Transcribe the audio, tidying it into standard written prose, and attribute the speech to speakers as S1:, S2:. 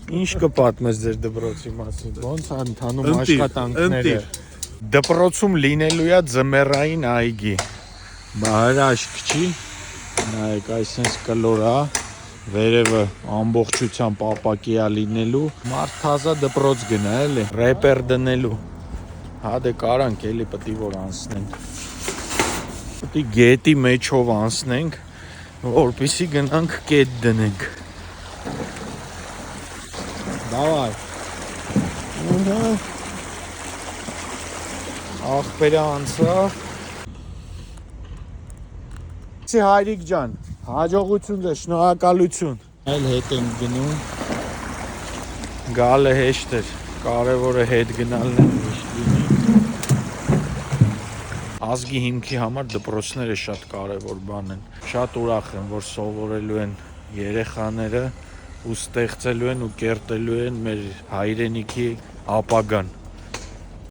S1: Ինչ կպատմես ձեր դպրոցի մասին։ Ոնց ընթանում աշխատանքները։ Դպրոցում լինելու է ձմեռային այգի։ Բա հրաշք չի։ Նայեք, այսպես կլոր է։ Վերևը ամբողջությամբ ապակի է լինելու։ Մարդ թազա դպրոց գնա էլի։ Ռեպեր դնելու։ Հա դե կարանք էլի պետք է որ անցնենք։ Պետք է գետի մեջով անցնենք, որպեսզի գնանք կետ դնենք։ Դավայ։ Ախպերը անցա։ Չի հայրիկ ջան, հաջողություն դե, շնորհակալություն։ Այլ հետ ենք գնում։ Գալը հեշտ էր, կարևորը հետ գնալն է միշտ լինի։ Ազգի հիմքի համար դպրոցները շատ կարևոր բան են։ Շատ ուրախ եմ, որ սովորելու են երեխաները ու ստեղծելու են ու կերտելու են մեր հայրենիքի ապագան։